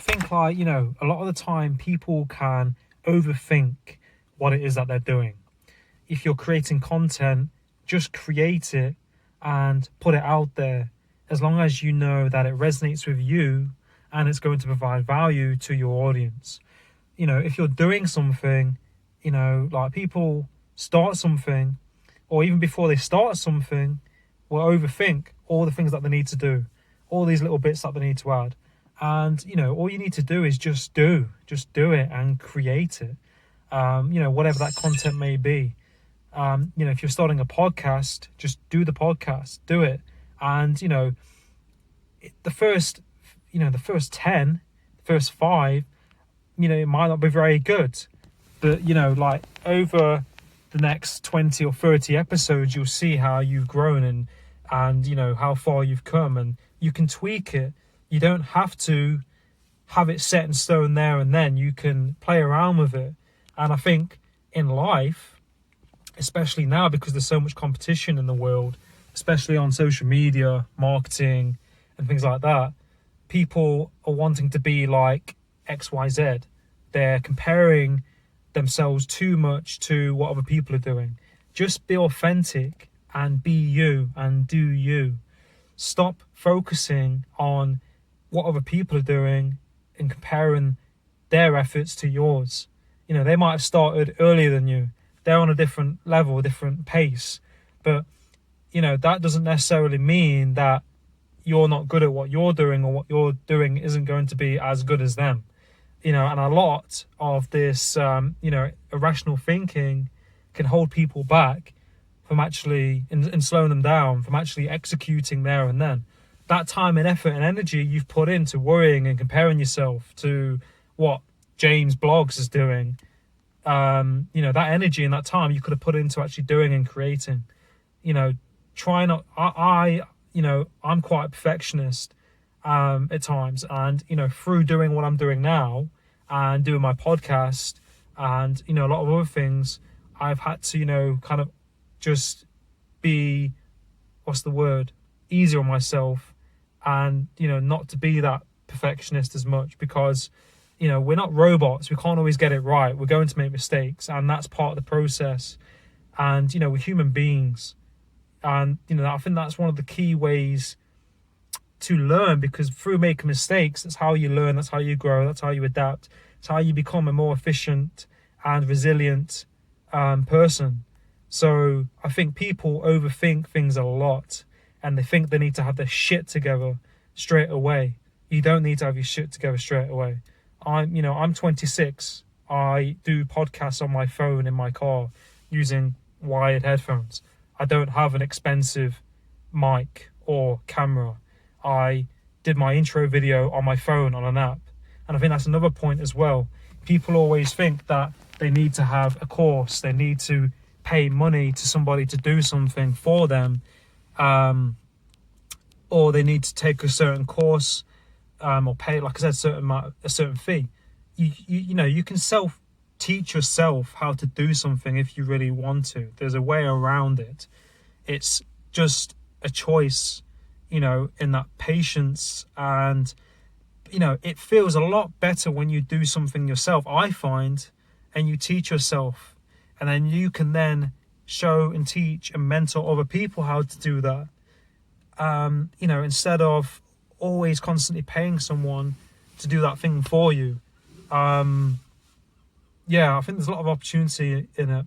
think, like, a lot of the time people can overthink what it is that they're doing. If you're creating content, just create it and put it out there, as long as you know that it resonates with you and it's going to provide value to your audience. If you're doing something, like, people start something, or even before they start something, will overthink all the things that they need to do, all these little bits that they need to add. And, all you need to do is just do it and create it. Whatever that content may be. If you're starting a podcast, just do the podcast, do it. And, the first 10, the first 5, it might not be very good. But, like, over the next 20 or 30 episodes, you'll see how you've grown and how far you've come, and you can tweak it. You don't have to have it set in stone there and then. You can play around with it. And I think in life, especially now, because there's so much competition in the world, especially on social media, marketing, and things like that, people are wanting to be like XYZ. They're comparing themselves too much to what other people are doing. Just be authentic and be you and do you. Stop focusing on what other people are doing and comparing their efforts to yours. They might have started earlier than you. They're on a different level, a different pace. But, that doesn't necessarily mean that you're not good at what you're doing, or what you're doing isn't going to be as good as them. And a lot of this, irrational thinking can hold people back from actually, and slowing them down from actually executing there and then. That time and effort and energy you've put into worrying and comparing yourself to what James Blogs is doing, that energy and that time you could have put into actually doing and creating. Try not. I'm quite a perfectionist at times, and through doing what I'm doing now and doing my podcast and a lot of other things, I've had to kind of just be, easier on myself, and not to be that perfectionist as much, because we're not robots. We can't always get it right. We're going to make mistakes, and that's part of the process. And we're human beings, and I think that's one of the key ways to learn, because through making mistakes, that's how you learn, that's how you grow, that's how you adapt, it's how you become a more efficient and resilient person. So I think people overthink things a lot, and they think they need to have their shit together straight away. You don't need to have your shit together straight away. I'm 26. I do podcasts on my phone in my car using wired headphones. I don't have an expensive mic or camera. I did my intro video on my phone on an app. And I think that's another point as well. People always think that they need to have a course, they need to pay money to somebody to do something for them, or they need to take a certain course, or pay, like I said, a certain fee. You can teach yourself how to do something if you really want to. There's a way around it. It's just a choice, in that patience. And it feels a lot better when you do something yourself, I find, and you teach yourself, and then you can then show and teach and mentor other people how to do that. Instead of always constantly paying someone to do that thing for you. I think there's a lot of opportunity in it,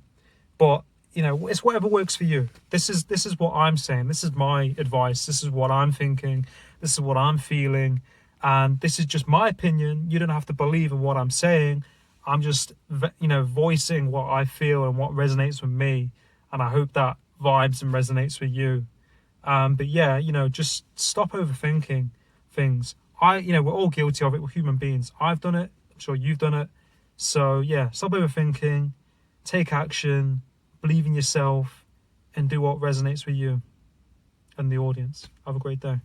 but it's whatever works for you. This is what I'm saying. This is my advice. This is what I'm thinking. This is what I'm feeling, and this is just my opinion. You don't have to believe in what I'm saying. I'm just voicing what I feel and what resonates with me, and I hope that vibes and resonates with you. But yeah, just stop overthinking things. We're all guilty of it. We're human beings. I've done it. I'm sure you've done it. So yeah, stop overthinking, take action, believe in yourself, and do what resonates with you and the audience. Have a great day.